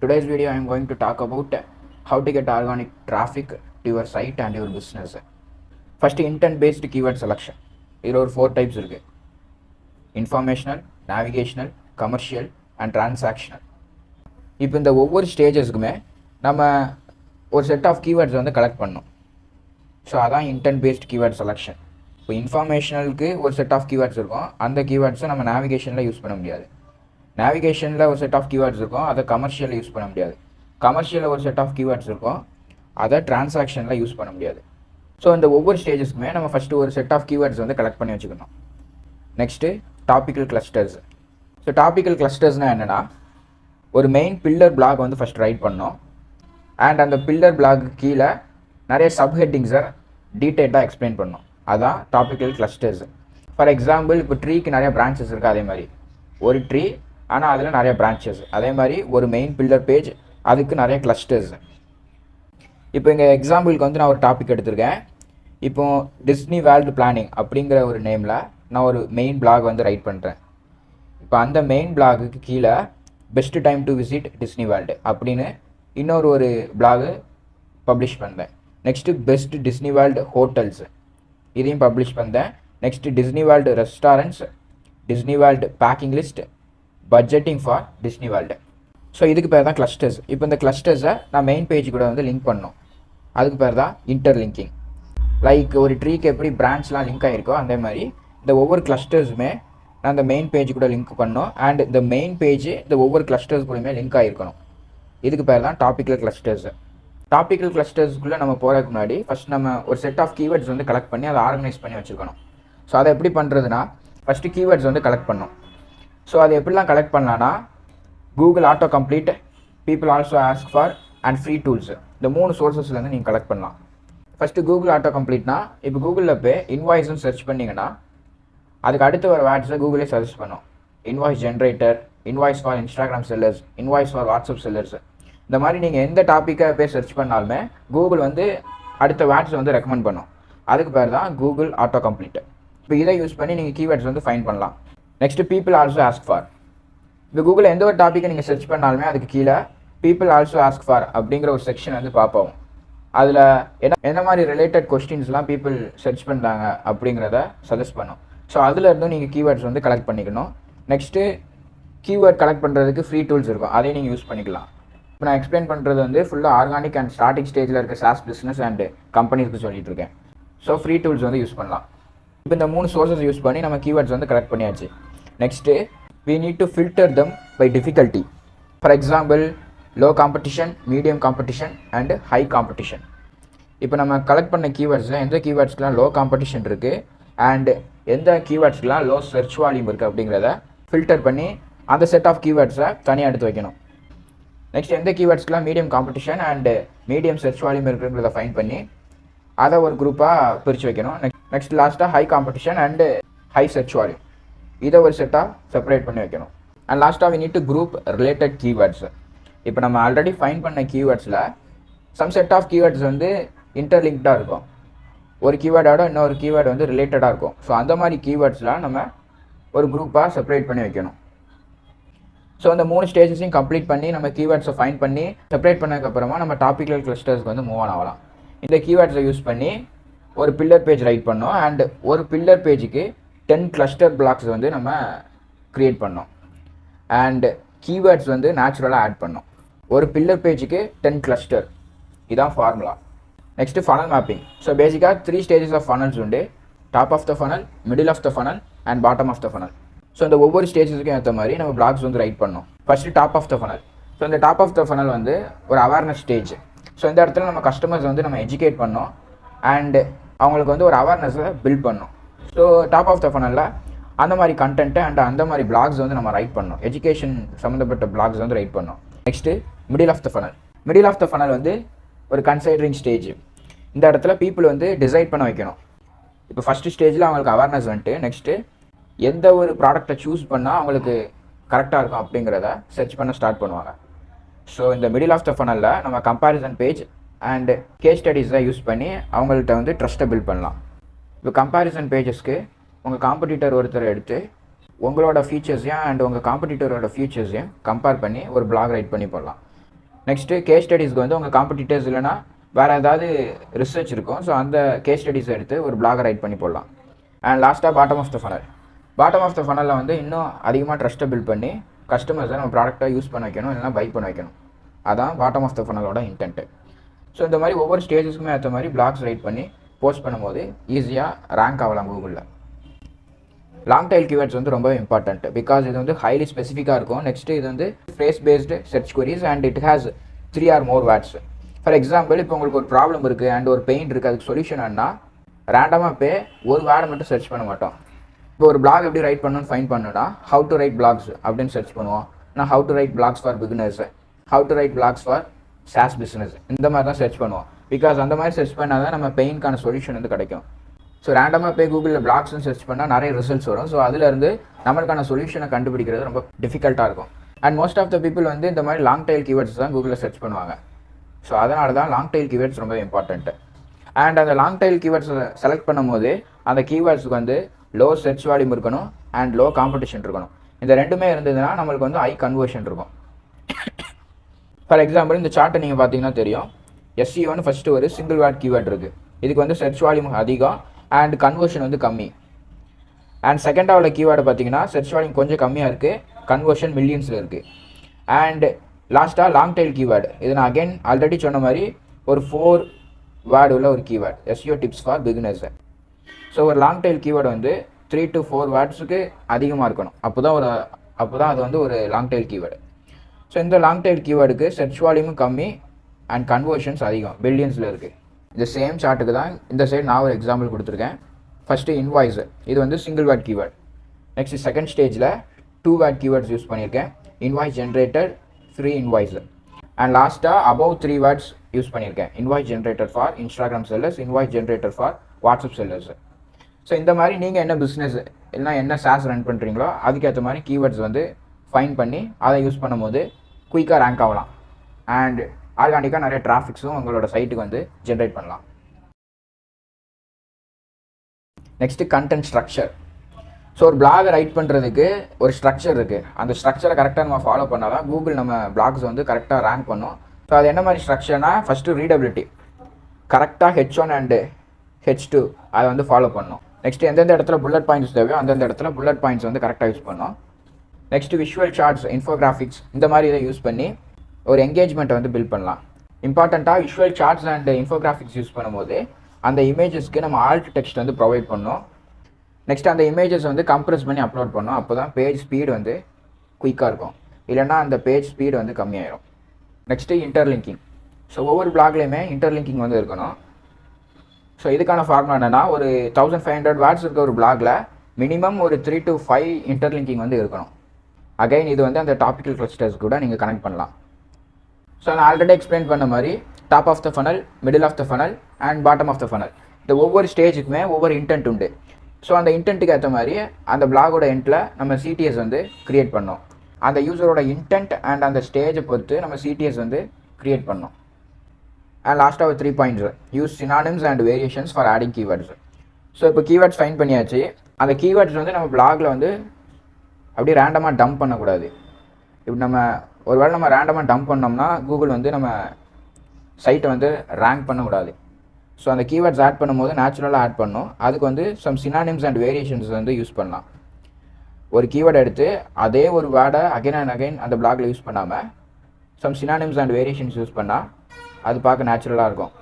Today's video I am going to talk about how to get organic traffic to your site and your business. First, intent based keyword selection. There are 4 types இருக்கு. Informational, navigational, commercial and transactional. இப்போ இந்த ஒவ்வொரு ஸ்டேஜஸ்க்குமே நம்ம ஒரு set of keywords வந்து collect பண்ணோம். So அதான் intend paste keyword selection. இப்போ இன்ஃபர்மேஷனலுக்கு ஒரு செட் ஆஃப் கீவேர்ட்ஸ் இருக்கும். அந்த கீவேர்ட்ஸை நம்ம நேவிகேஷனில் யூஸ் பண்ண முடியாது. நேவிகேஷனில் ஒரு செட் ஆஃப் கீவேர்ட்ஸ் இருக்கும், அதை கமர்ஷியலில் யூஸ் பண்ண முடியாது. கமர்ஷியலில் ஒரு செட் ஆஃப் கீவேர்ட்ஸ் இருக்கும், அதை டிரான்சாக்ஷனில் யூஸ் பண்ண முடியாது. ஸோ இந்த ஒவ்வொரு ஸ்டேஜஸ்க்குமே நம்ம ஃபஸ்ட்டு ஒரு செட் ஆஃப் கீவேர்ட்ஸ் வந்து கலெக்ட் பண்ணி வச்சுக்கணும். Next topical clusters. So topical கிளஸ்டர்ஸ்னால் என்னென்னா, ஒரு மெயின் பில்லர் பிளாக் வந்து ஃபஸ்ட் ரைட் பண்ணோம். அண்ட் அந்த பில்லர் பிளாக் கீழே நிறைய சப்ஹெட்டிங்ஸை டீட்டெயிலாக எக்ஸ்பிளைன் பண்ணோம். அதான் டாபிக்கல் கிளஸ்டர்ஸ். ஃபார் எக்ஸாம்பிள், இப்போ ட்ரீக்கு நிறைய பிரான்ச்சஸ் இருக்குது. அதே மாதிரி ஒரு ட்ரீ, ஆனால் அதில் நிறைய பிரான்ச்சஸ். அதே மாதிரி ஒரு மெயின் பில்லர் பேஜ், அதுக்கு நிறைய கிளஸ்டர்ஸ். இப்போ இங்கே எக்ஸாம்பிளுக்கு வந்து நான் ஒரு டாபிக் எடுத்திருக்கேன். இப்போது டிஸ்னி வேர்ல்டு பிளானிங் அப்படிங்கிற ஒரு நேமில் நான் ஒரு மெயின் பிளாக் வந்து ரைட் பண்ணுறேன். இப்போ அந்த மெயின் பிளாகுக்கு கீழே best time to visit Disney World அப்படின்னு இன்னொரு பிளாகு பப்ளிஷ் பண்ணேன். Next best Disney World hotels, இதையும் பப்ளிஷ் பண்ணேன். Next Disney World restaurants, Disney World packing list, budgeting for Disney World. So இதுக்கு பேர் தான் கிளஸ்டர்ஸ். இப்போ இந்த கிளஸ்டர்ஸை நான் மெயின் பேஜ் கூட வந்து லிங்க் பண்ணணும். அதுக்கு பேர் தான் இன்டர்லிங்கிங். லைக் ஒரு ட்ரீக்கு எப்படி பிரான்ச்லாம் லிங்க் ஆகிருக்கோ அதே மாதிரி இந்த ஒவ்வொரு கிளஸ்டர்ஸுமே நான் இந்த மெயின் பேஜ் கூட லிங்க் பண்ணணும். அண்ட் இந்த மெயின் பேஜ் இந்த ஒவ்வொரு கிளஸ்டர்ஸ் கூடயுமே லிங்க் ஆகிருக்கணும். இதுக்கு பேர் தான் டாபிக்கல் கிளஸ்டர்ஸ். டாபிக்கல் கிளஸ்டர்ஸ்க்குள்ளே நம்ம போகிறதுக்கு முன்னாடி ஃபஸ்ட் நம்ம ஒரு செட் ஆஃப் கீவேர்ட்ஸ் வந்து கலெக்ட் பண்ணி அதை ஆர்கனைஸ் பண்ணி வச்சுருக்கணும். ஸோ அதை எப்படி பண்ணுறதுனா, ஃபஸ்ட்டு கீவேர்ட்ஸ் வந்து கலெக்ட் பண்ணணும். ஸோ அதை எப்படிலாம் கலெக்ட் பண்ணலான்னா, Google auto complete, people also ask for and free tools, இந்த 3 சோர்ஸஸ்லேருந்து நீங்கள் கலெக்ட் பண்ணலாம். ஃபஸ்ட்டு கூகுள் ஆட்டோ கம்ப்ளீட்னா, இப்போ கூகுளில் போய் இன்வாய்ஸ்ன்னு சர்ச் பண்ணிங்கன்னா அதுக்கு அடுத்து வர வேர்ட்ஸை கூகுளே சஜஸ்ட் பண்ணும். Invoice generator, invoice for Instagram sellers, invoice for WhatsApp sellers, இந்த மாதிரி நீங்கள் எந்த டாப்பிக்கை போய் சர்ச் பண்ணாலுமே கூகுள் வந்து அடுத்த வேர்ட்ஸ் வந்து ரெக்கமெண்ட் பண்ணும். அதுக்கு பேர் தான் கூகுள் ஆட்டோ கம்ப்ளீட். இப்போ இதை யூஸ் பண்ணி நீங்கள் கீவேர்ட்ஸ் வந்து ஃபைண்ட் பண்ணலாம். Next people also ask for. இப்போ கூகுளில் எந்த ஒரு டாப்பிக்கை நீங்கள் சர்ச் பண்ணாலுமே அதுக்கு கீழே பீப்புள் ஆல்சோ ஆஸ்க் ஃபார் அப்படிங்கிற ஒரு செக்ஷன் வந்து பார்ப்போம். அதில் என்ன மாதிரி ரிலேட்டட் கொஸ்டின்ஸ்லாம் பீப்புள் சர்ச் பண்ணுறாங்க அப்படிங்கிறத சஜஸ்ட் பண்ணும். ஸோ அதில் இருந்தும் நீங்கள் கீவேர்ட்ஸ் வந்து கலெக்ட் பண்ணிக்கணும். நெக்ஸ்ட்டு கீவேர்ட் கலெக்ட் பண்ணுறதுக்கு ஃப்ரீ டூல்ஸ் இருக்கும், அதையும் நீங்கள் யூஸ் பண்ணிக்கலாம். இப்போ நான் எக்ஸ்பிளைன் பண்ணுறது வந்து ஃபுல்லாக ஆர்கானிக் அண்ட் ஸ்டார்டிங் ஸ்டேஜில் இருக்க சாஸ் பிஸ்னஸ் அண்ட் கம்பெனிஸ்க்கு சொல்லிட்டு இருக்கேன். ஸோ ஃப்ரீ டூல்ஸ் வந்து யூஸ் பண்ணலாம். இப்போ இந்த 3 சோர்ஸஸ் யூஸ் பண்ணி நம்ம கீவேர்ட்ஸ் வந்து கலெக்ட் பண்ணியாச்சு. Next we need to filter them by difficulty. For example, low competition, medium competition and high competition. இப்போ நம்ம கலெக்ட் பண்ண கீவேர்ட்ஸில் எந்த கீவேர்ட்ஸ்க்குலாம் லோ காம்படிஷன் இருக்குது அண்ட் எந்த கீவேர்ட்ஸ்க்குலாம் லோ சர்ச் வால்யூம் இருக்குது அப்படிங்கிறத ஃபில்டர் பண்ணி அந்த செட் ஆஃப் கீவேர்ட்ஸை தனியாக எடுத்து வைக்கணும். நெக்ஸ்ட் எந்த கீவேர்ட்ஸ்க்குலாம் medium competition and medium search volume இருக்குங்கிறத ஃபைண்ட் பண்ணி அதை ஒரு குரூப்பாக பிரித்து வைக்கணும். நெக்ஸ்ட் லாஸ்ட்டாக high competition and high search volume, இதை ஒரு செட்டாக செப்பரேட் பண்ணி வைக்கணும். அண்ட் லாஸ்ட்டாக we need to group related keywords. இப்போ நம்ம ஆல்ரெடி ஃபைண்ட் பண்ண கீவேர்ட்ஸில் சம் செட் ஆஃப் கீவேர்ட்ஸ் வந்து இன்டர்லிங்க்டாக இருக்கும். ஒரு கீவேர்டோட இன்னொரு கீவேர்டு வந்து ரிலேட்டடாக இருக்கும். ஸோ அந்த மாதிரி கீவேர்ட்ஸ்லாம் நம்ம ஒரு குரூப்பாக செப்பரேட் பண்ணி வைக்கணும். ஸோ அந்த 3 ஸ்டேஜஸையும் கம்ப்ளீட் பண்ணி நம்ம கீவேர்ட்ஸை ஃபைண்ட் பண்ணி செப்பரேட் பண்ணதுக்கப்புறமா நம்ம டாபிக்கல் கிளஸ்டர்ஸ்க்கு வந்து மூவ் ஆன் ஆகலாம். இந்த கீவேர்ட்ஸை யூஸ் பண்ணி ஒரு பில்லர் பேஜ் ரைட் பண்ணோம். அண்ட் ஒரு பில்லர் பேஜுக்கு 10 கிளஸ்டர் பிளாக்ஸ் வந்து நம்ம க்ரியேட் பண்ணோம். அண்ட் கீவேர்ட்ஸ் வந்து நேச்சுரலாக ஆட் பண்ணோம். ஒரு பில்லர் பேஜுக்கு 10 கிளஸ்டர், இதான் formula. Next funnel mapping. So பேசிக்காக 3 ஸ்டேஜஸ் ஆஃப் ஃபனல்ஸ் உண்டு. Top of the funnel, middle of the funnel and bottom of the funnel. So இந்த ஒவ்வொரு ஸ்டேஜஸுக்கும் ஏற்ற மாதிரி நம்ம பிளாக்ஸ் வந்து ரைட் பண்ணோம். First top of the funnel. So இந்த டாப் ஆஃப் த ஃபனல் வந்து ஒரு அவேர்னஸ் ஸ்டேஜ். ஸோ இந்த இடத்துல நம்ம கஸ்டமர்ஸ் வந்து நம்ம எஜுகேட் பண்ணோம் அண்டு அவங்களுக்கு வந்து ஒரு அவேர்னஸை பில்ட் பண்ணோம். ஸோ டாப் ஆஃப் த ஃபனலில் அந்த மாதிரி கண்டென்ட்டு அண்ட் அந்த மாதிரி பிளாக்ஸ் வந்து நம்ம ரைட் பண்ணோம். எஜுகேஷன் சம்மந்தப்பட்ட பிளாக்ஸ் வந்து ரைட் பண்ணோம். Next middle of the funnel. Middle of the funnel வந்து ஒரு கன்சிடரிங் ஸ்டேஜ். இந்த இடத்துல பீப்புள் வந்து டிசைட் பண்ண வைக்கணும். இப்போ ஃபஸ்ட்டு ஸ்டேஜில் அவங்களுக்கு அவேர்னஸ் வந்துட்டு நெக்ஸ்ட்டு எந்த ஒரு ப்ராடக்டை சூஸ் பண்ணால் அவங்களுக்கு கரெக்டாக இருக்கும் அப்படிங்கிறத சர்ச் பண்ண ஸ்டார்ட் பண்ணுவாங்க. ஸோ இந்த மிடில் ஆஃப் த ஃபனலில் நம்ம கம்பேரிசன் பேஜ் அண்ட் கேஸ் ஸ்டடீஸை யூஸ் பண்ணி அவங்கள்ட்ட வந்து ட்ரஸ்ட்டை பில்ட் பண்ணலாம். இப்போ கம்பேரிசன் பேஜஸ்க்கு உங்கள் காம்படிட்டர் ஒருத்தர் எடுத்து உங்களோட ஃபீச்சர்ஸையும் அண்ட் உங்கள் காம்படிட்டரோட ஃபீச்சர்ஸையும் கம்பேர் பண்ணி ஒரு பிளாக் ரைட் பண்ணி போடலாம். நெக்ஸ்ட்டு கேஸ் ஸ்டடீஸ்க்கு வந்து உங்கள் காம்படிட்டர்ஸ் இல்லைனா வேறு ஏதாவது ரிசர்ச் இருக்கும். ஸோ அந்த கேஸ் ஸ்டடீஸ் எடுத்து ஒரு பிளாகை ரைட் பண்ணி போடலாம். அண்ட் லாஸ்ட்டாக bottom of the funnel. Bottom of the ஃபனலில் வந்து இன்னும் அதிகமாக ட்ரஸ்ட்டை பில்ட் பண்ணி கஸ்டமர்ஸை நம்ம ப்ராடக்டாக யூஸ் பண்ண வைக்கணும், இல்லைனா பை பண்ண வைக்கணும். அதான் bottom of the ஃபனலோட indent. So இந்த மாதிரி ஒவ்வொரு ஸ்டேஜஸ்க்குமே ஏற்ற மாதிரி பிளாக்ஸ் ரைட் பண்ணி போஸ்ட் பண்ணும்போது ஈஸியாக ரேங்க் ஆகலாம் கூகுளில். லாங் டைல் கீவேர்ட்ஸ் வந்து ரொம்ப இம்பார்ட்டன்ட். பிகாஸ் இது வந்து ஹைலி ஸ்பெசிஃபிக்காக இருக்கும். நெக்ஸ்ட்டு இது வந்து phrase based search queries and it has 3 or more words. For example, இப்போ உங்களுக்கு ஒரு ப்ராப்ளம் இருக்குது அண்ட் ஒரு பெயின் இருக்குது, அதுக்கு சொல்யூஷன் என்ன ரேண்டமாக ஒரு வேர்டை மட்டும் சர்ச் பண்ண மாட்டோம். இப்போ ஒரு பிளாக் எப்படி ரைட் பண்ணணும்னு ஃபைன் பண்ணணும்னா ஹவு டு ரைட் பிளாக்ஸ் அப்படின்னு சர்ச் பண்ணுவோம். நான் how to write blogs for beginners, how to write blogs for SaaS business, இந்த மாதிரி தான் சர்ச் பண்ணுவோம். பிகாஸ் அந்த மாதிரி சர்ச் பண்ணால் தான் நம்ம பெயின்கான சொல்யூஷன் வந்து கிடைக்கும். ஸோ ரேண்டமாக போய் கூகுளில் பிளாக்ஸ்னு சர்ச் பண்ணால் நிறைய ரிசல்ட்ஸ் வரும். ஸோ அதிலேருந்து நம்மளுக்கான சொல்யூஷனை கண்டுபிடிக்கிறது ரொம்ப டிஃபிகல்ட்டாக இருக்கும். And most of the people வந்து இந்த மாதிரி லாங் டைல் கீவேர்ட்ஸ் தான் கூகுளில் சர்ச் பண்ணுவாங்க. ஸோ அதனால தான் லாங் டைல் கீவேர்ட்ஸ் ரொம்ப இம்பார்ட்டன்ட்டு. அண்ட் அந்த லாங் டைல் கீவேர்ட்ஸை செலக்ட் பண்ணும்போது அந்த கீவேர்ட்ஸுக்கு வந்து லோ சர்ச் வால்யூம் இருக்கணும் அண்ட் லோ காம்படிஷன் இருக்கணும். இந்த ரெண்டுமே இருந்ததுன்னா நம்மளுக்கு வந்து ஹை கன்வர்ஷன் இருக்கும். ஃபார் எக்ஸாம்பிள், இந்த சார்ட்டை நீங்கள் பார்த்தீங்கன்னா தெரியும். SEOன்னு ஃபஸ்ட்டு ஒரு சிங்கிள் வேர்ட் கீவேர்ட் இருக்குது. இதுக்கு வந்து சர்ச் வால்யூம் அதிகம் அண்ட் கன்வர்ஷன் வந்து கம்மி. அண்ட் செகண்டாக உள்ள கீவேர்டை பார்த்தீங்கன்னா சர்ச் வால்யூம் கொஞ்சம் கம்மியாக இருக்குது, கன்வர்ஷன் மில்லியன்ஸில் இருக்குது. அண்ட் லாஸ்ட்டாக லாங் டைல் கீவேர்டு. இது நான் அகைன் ஆல்ரெடி சொன்ன மாதிரி ஒரு 4 வேர்டு உள்ள ஒரு keyword, SEO tips for beginners. So ஒரு லாங் டைல் கீவேர்டு வந்து 3 to 4 வேர்ட்ஸுக்கு அதிகமாக இருக்கணும். அப்போ தான் அது வந்து ஒரு லாங் டைல் கீவேர்டு. ஸோ இந்த லாங் டைல் கீவேர்டுக்கு சர்ச் வால்யூமும் கம்மி அண்ட் கன்வர்ஷன்ஸ் அதிகம், பில்லியன்ஸில் இருக்குது. இந்த சேம் சார்ட்டுக்கு தான் இந்த சைடு நான் ஒரு எக்ஸாம்பிள் கொடுத்துருக்கேன். ஃபஸ்ட்டு இன்வாய்ஸ், இது வந்து single word keyword. Next second ஸ்டேஜில் 2 வேர்ட் கீவேர்ட்ஸ் யூஸ் பண்ணியிருக்கேன், invoice generator, free invoice. And லாஸ்ட்டாக அபவ் 3 வேர்ட்ஸ் யூஸ் பண்ணியிருக்கேன், invoice generator for Instagram sellers, invoice generator for WhatsApp sellers. So இந்த மாதிரி நீங்கள் என்ன பிஸ்னஸ் இல்லைனா என்ன சாஸ் ரன் பண்ணுறீங்களோ அதுக்கேற்ற மாதிரி கீவேர்ட்ஸ் வந்து ஃபைன் பண்ணி அதை யூஸ் பண்ணும்போது குயிக்காக ரேங்க் ஆகலாம். அண்ட் ஆர்கானிக்காக நிறைய டிராஃபிக்ஸும் உங்களோட சைட்டுக்கு வந்து ஜென்ரேட் பண்ணலாம். Next content structure. ஸோ ஒரு பிளாகை ரைட் பண்ணுறதுக்கு ஒரு ஸ்ட்ரக்சர் இருக்குது. அந்த ஸ்ட்ரக்சரை கரெக்டாக நம்ம ஃபாலோ பண்ணால் தான் கூகுள் நம்ம பிளாக்ஸ் வந்து கரெக்டாக ரேங்க் பண்ணும். ஸோ அது என்ன மாதிரி ஸ்ட்ரக்சர்னா, ஃபஸ்ட்டு ரீடபிலிட்டி, கரெக்டாக H1 அண்டு H2 அதை வந்து ஃபாலோ பண்ணணும். நெக்ஸ்ட்டு எந்தெந்த இடத்துல புல்லட் பாயிண்ட்ஸ் தேவையோ அந்தந்த இடத்துல புல்லட் பாயிண்ட்ஸ் வந்து கரெக்டாக யூஸ் பண்ணணும். நெக்ஸ்ட்டு விஷுவல் சார்ட்ஸ், இன்ஃபோகிராஃபிக்ஸ் இந்த மாதிரி இதை யூஸ் பண்ணி ஒரு என்கேஜ்மெண்ட்டை வந்து பில்ட் பண்ணலாம். இம்பார்ட்டண்ட்டாக visual charts and infographics use பண்ணும்போது அந்த இமேஜஸ்க்கு நம்ம ஆல்ட் டெக்ஸ்ட் வந்து ப்ரொவைட் பண்ணோம். நெக்ஸ்ட் அந்த இமேஜஸ் வந்து கம்ப்ரஸ் பண்ணி அப்லோட் பண்ணோம். அப்போ தான் பேஜ் ஸ்பீடு வந்து குயிக்காக இருக்கும், இல்லைனா அந்த பேஜ் ஸ்பீடு வந்து கம்மியாயிடும். Next interlinking. ஸோ ஒவ்வொரு பிளாக்லேயுமே இன்டர்லிங்கிங் வந்து இருக்கணும். ஸோ இதுக்கான ஃபார்முலா என்னென்னா, ஒரு 1500 வேர்ட்ஸ் இருக்க ஒரு பிளாகில் மினிமம் ஒரு 3 to 5 இன்டர்லிங்கிங் வந்து இருக்கணும். அகைன் இது வந்து அந்த டாபிக்கல் கிளஸ்டர்ஸ் கூட நீங்கள் கனெக்ட் பண்ணலாம். ஸோ நான் ஆல்ரெடி எக்ஸ்பிளைன் பண்ண மாதிரி top of the funnel, middle of the funnel and bottom of the funnel, இந்த ஒவ்வொரு ஸ்டேஜுக்குமே ஒவ்வொரு இன்டென்ட் உண்டு. ஸோ அந்த இன்டென்ட்டுக்கு ஏற்ற மாதிரி அந்த பிளாகோட எண்டில் நம்ம சிடிஎஸ் வந்து க்ரியேட் பண்ணோம். அந்த யூஸரோட இன்டென்ட் அண்ட் அந்த ஸ்டேஜை பொறுத்து நம்ம சிடிஎஸ் வந்து க்ரியேட் பண்ணோம். அண்ட் லாஸ்ட்டாக ஒரு 3 points, use synonyms and variations for adding keywords. So இப்போ கீவேர்ட்ஸ் ஃபைன் பண்ணியாச்சு. அந்த கீவேர்ட்ஸ் வந்து நம்ம பிளாகில் வந்து அப்படியே ரேண்டமாக டம்ப் பண்ணக்கூடாது. இப்போ நம்ம ஒருவேளை நம்ம ரேண்டமாக டம்ப் பண்ணோம்னா கூகுள் வந்து நம்ம சைட்டை வந்து ரேங்க் பண்ணக்கூடாது. ஸோ அந்த கீவேர்ட்ஸ் ஆட் பண்ணும்போது நேச்சுரலாக ஆட் பண்ணணும். அதுக்கு வந்து சம் சினானிம்ஸ் அண்ட் வேரியேஷன்ஸ் வந்து யூஸ் பண்ணலாம். ஒரு கீவேர்டு எடுத்து அதே ஒரு வேர்டை அகைன் அண்ட் அகைன் அந்த பிளாகில் யூஸ் பண்ணாமல் some synonyms and variations use பண்ணால் அது பார்க்க நேச்சுரலாக இருக்கும்.